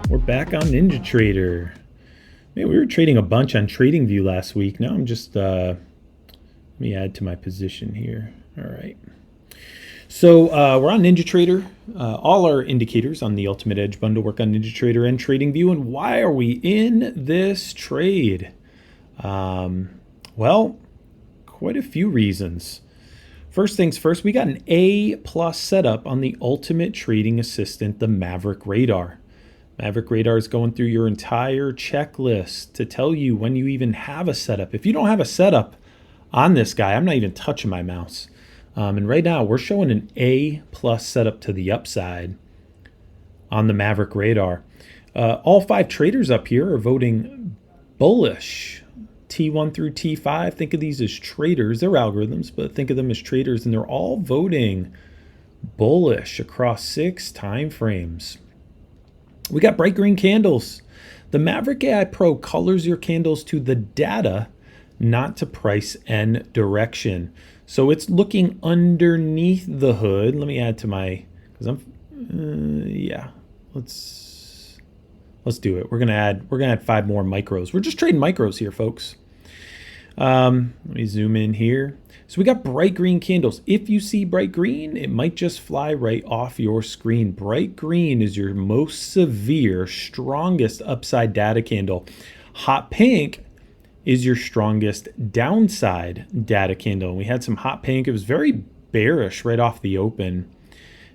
We're back on NinjaTrader. Man, we were trading a bunch on TradingView last week. Now I'm just, let me add to my position here. All right. So we're on NinjaTrader. All our indicators on the Ultimate Edge bundle work on NinjaTrader and TradingView. And why are we in this trade? Well, quite a few reasons. First things first, we got an A+ setup on the Ultimate Trading Assistant, the Maverick Radar. Maverick Radar is going through your entire checklist to tell you when you even have a setup. If you don't have a setup on this guy, I'm not even touching my mouse. And right now we're showing an A+ setup to the upside on the Maverick Radar. All 5 traders up here are voting bullish. T1 through T5, think of these as traders. They're algorithms, but think of them as traders, and they're all voting bullish across 6 time frames. We got bright green candles. The Maverick AI Pro colors your candles to the data, not to price and direction. So it's looking underneath the hood. Let me add to my, because let's do it. We're gonna add 5 more micros. We're just trading micros here, folks. Let me zoom in here. So we got bright green candles. If you see bright green, it might just fly right off your screen. Bright green is your most severe, strongest upside data candle. Hot pink is your strongest downside data candle. And we had some hot pink. It was very bearish right off the open.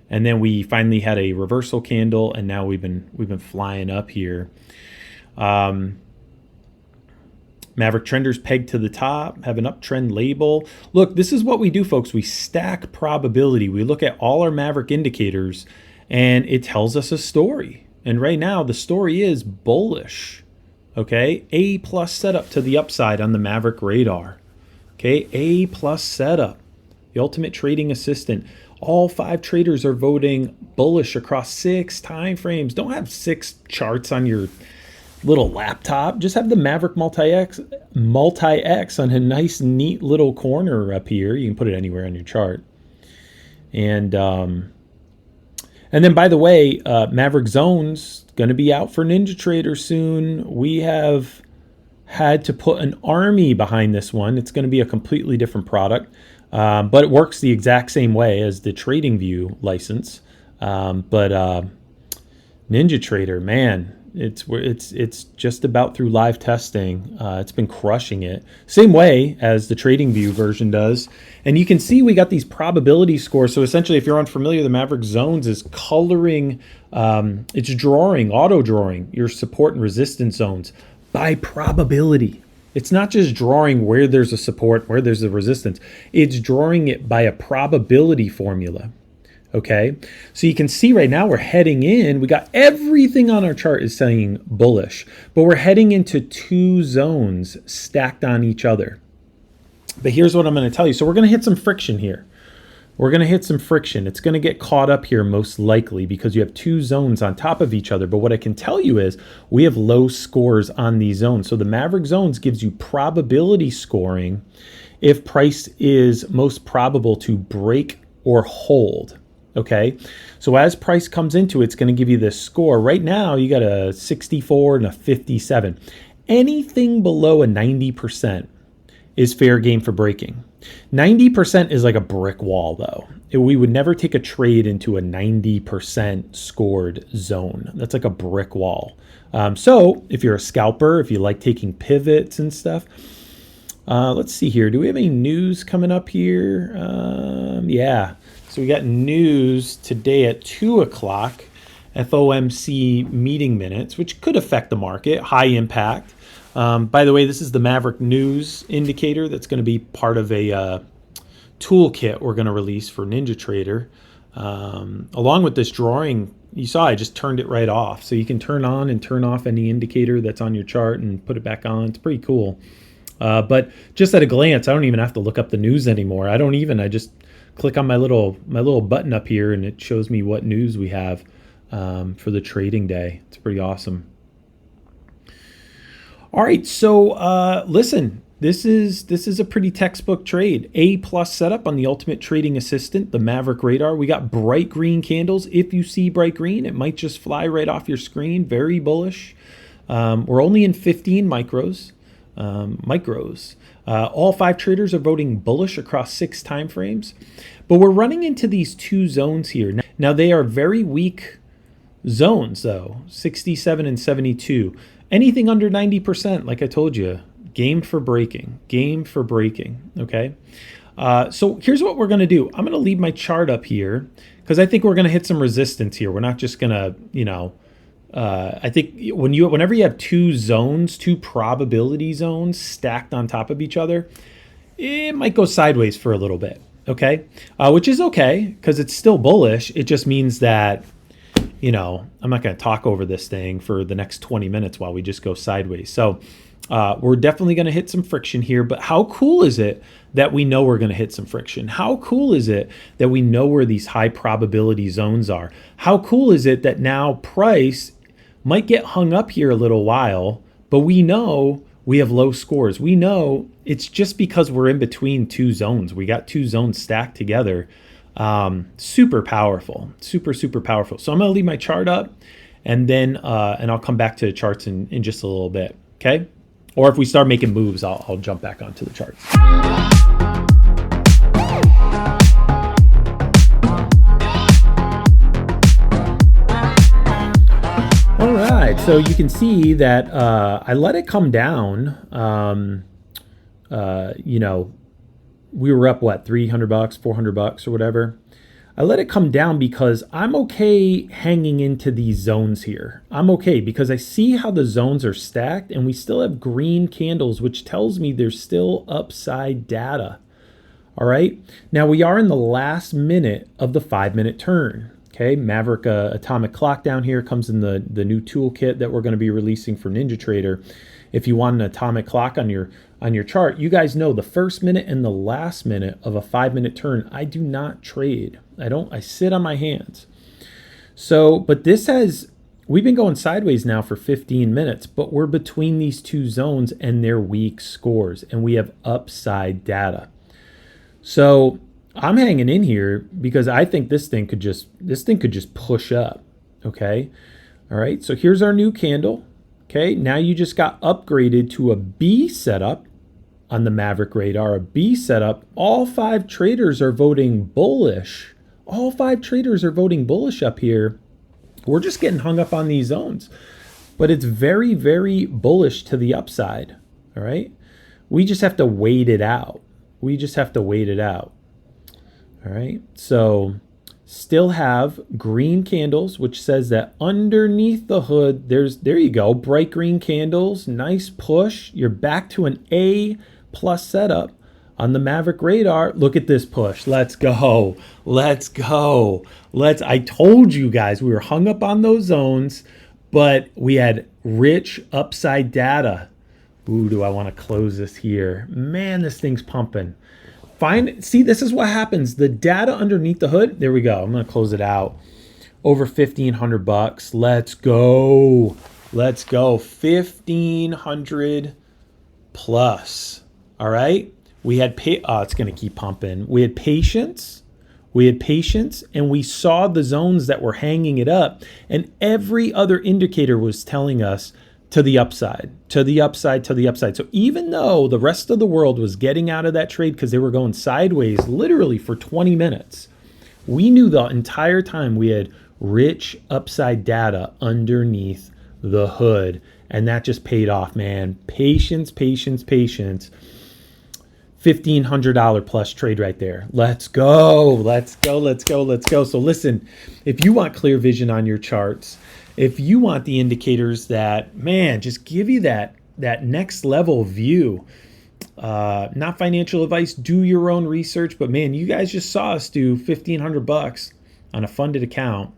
And then we finally had a reversal candle, and now we've been flying up here. Maverick trenders pegged to the top, have an uptrend label. Look, this is what we do, folks. We stack probability. We look at all our Maverick indicators, and it tells us a story. And right now, the story is bullish. Okay, A+ setup to the upside on the Maverick Radar. Okay, A+ setup. The Ultimate Trading Assistant. All 5 traders are voting bullish across 6 time frames. Don't have 6 charts on your little laptop. Just have the Maverick Multi-X on a nice, neat little corner up here. You can put it anywhere on your chart. And then, by the way, Maverick Zones going to be out for NinjaTrader soon. We have had to put an army behind this one. It's going to be a completely different product. But it works the exact same way as the TradingView license. But NinjaTrader, man, it's just about through live testing. It's been crushing it. Same way as the TradingView version does. And you can see we got these probability scores. So essentially, if you're unfamiliar, the Maverick Zones is coloring, it's drawing, auto-drawing your support and resistance zones by probability. It's not just drawing where there's a support, where there's a resistance. It's drawing it by a probability formula. Okay, so you can see right now we're heading in. We got everything on our chart is saying bullish, but we're heading into 2 zones stacked on each other. But here's what I'm going to tell you. So we're going to hit some friction here. We're going to hit some friction. It's going to get caught up here most likely because you have 2 zones on top of each other. But what I can tell you is we have low scores on these zones. So the Maverick Zones gives you probability scoring if price is most probable to break or hold. Okay, so as price comes into it, it's going to give you this score. Right now, you got a 64 and a 57. Anything below a 90% is fair game for breaking. 90% is like a brick wall, though. We would never take a trade into a 90% scored zone. That's like a brick wall. So if you're a scalper, if you like taking pivots and stuff, let's see here. Do we have any news coming up here? Yeah. So we got news today at 2 o'clock, FOMC meeting minutes, which could affect the market, high impact. By the way, this is the Maverick News indicator that's going to be part of a toolkit we're going to release for NinjaTrader. Along with this drawing, you saw I just turned it right off. So you can turn on and turn off any indicator that's on your chart and put it back on. It's pretty cool. But just at a glance, I don't even have to look up the news anymore. I just click on my little button up here and it shows me what news we have for the trading day. It's pretty awesome. All right, so listen, This is a pretty textbook trade. A plus setup on the ultimate trading assistant, the Maverick radar. We got bright green candles. If you see bright green, it might just fly right off your screen. Very bullish. We're only in 15 micros. All 5 traders are voting bullish across 6 time frames. But we're running into these 2 zones here. Now they are very weak zones though, 67 and 72. Anything under 90%, like I told you, game for breaking, okay? So here's what we're gonna do. I'm gonna leave my chart up here because I think we're gonna hit some resistance here. We're not just gonna, I think whenever you have 2 zones, 2 probability zones stacked on top of each other, it might go sideways for a little bit, okay? Which is okay because it's still bullish. It just means that, I'm not going to talk over this thing for the next 20 minutes while we just go sideways. So we're definitely going to hit some friction here, but how cool is it that we know we're going to hit some friction? How cool is it that we know where these high probability zones are? How cool is it that now price might get hung up here a little while, but we know we have low scores. We know it's just because we're in between 2 zones. We got 2 zones stacked together. Super powerful, super powerful. So I'm going to leave my chart up and then, and I'll come back to the charts in just a little bit. Okay. Or if we start making moves, I'll jump back onto the charts. All right. So you can see that, I let it come down, we were up, what, $300, $400 or whatever. I let it come down because I'm okay hanging into these zones here. I'm okay because I see how the zones are stacked and we still have green candles, which tells me there's still upside data. All right. Now we are in the last minute of the 5-minute turn. Okay. Maverick atomic clock down here comes in the new toolkit that we're going to be releasing for NinjaTrader. If you want an atomic clock on your chart, you guys know the first minute and the last minute of a 5-minute turn, I do not trade. I sit on my hands. So, but we've been going sideways now for 15 minutes, but we're between these 2 zones and they're weak scores and we have upside data. So I'm hanging in here because I think this thing could just push up. Okay. All right. So here's our new candle. Okay, now you just got upgraded to a B setup on the Maverick radar, a B setup. All 5 traders are voting bullish. All 5 traders are voting bullish up here. We're just getting hung up on these zones, but it's very, very bullish to the upside. All right, we just have to wait it out. All right, so still have green candles, which says that underneath the hood, there you go, bright green candles, nice push. You're back to an A plus setup on the Maverick radar. Look at this push. Let's go. I told you guys we were hung up on those zones, but we had rich upside data. Ooh, do I want to close this here? Man, this thing's pumping. See, this is what happens. The data underneath the hood. There we go. I'm going to close it out. Over $1,500. Let's go. 1,500 plus. All right. We had it's going to keep pumping. We had patience. And we saw the zones that were hanging it up. And every other indicator was telling us to the upside. So even though the rest of the world was getting out of that trade because they were going sideways literally for 20 minutes, we knew the entire time we had rich upside data underneath the hood. And that just paid off, man. Patience. $1,500 plus trade right there. Let's go. So listen, if you want clear vision on your charts, if you want the indicators that, man, just give you that next level view, not financial advice, do your own research, but man, you guys just saw us do $1,500 on a funded account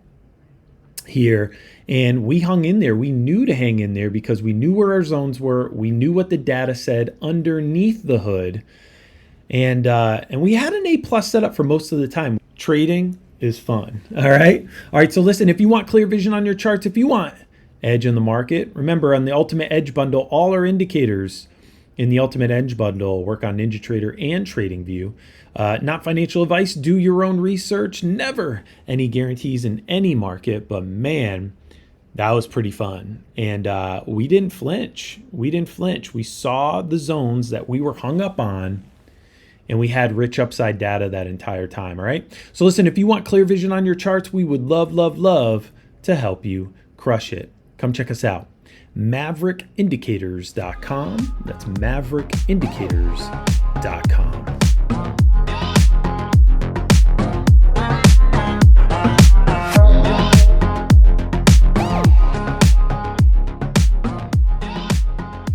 here, and we hung in there. We knew to hang in there because we knew where our zones were. We knew what the data said underneath the hood, and we had an A+ setup for most of the time. Trading is fun. All right. So listen, if you want clear vision on your charts, if you want edge in the market, remember on the Ultimate Edge bundle, all our indicators In the Ultimate Edge bundle, work on NinjaTrader and TradingView. Not financial advice, do your own research. Never any guarantees in any market, but man, that was pretty fun. And we didn't flinch. We saw the zones that we were hung up on, and we had rich upside data that entire time, all right? So listen, if you want clear vision on your charts, we would love to help you crush it. Come check us out. MaverickIndicators.com. That's MaverickIndicators.com.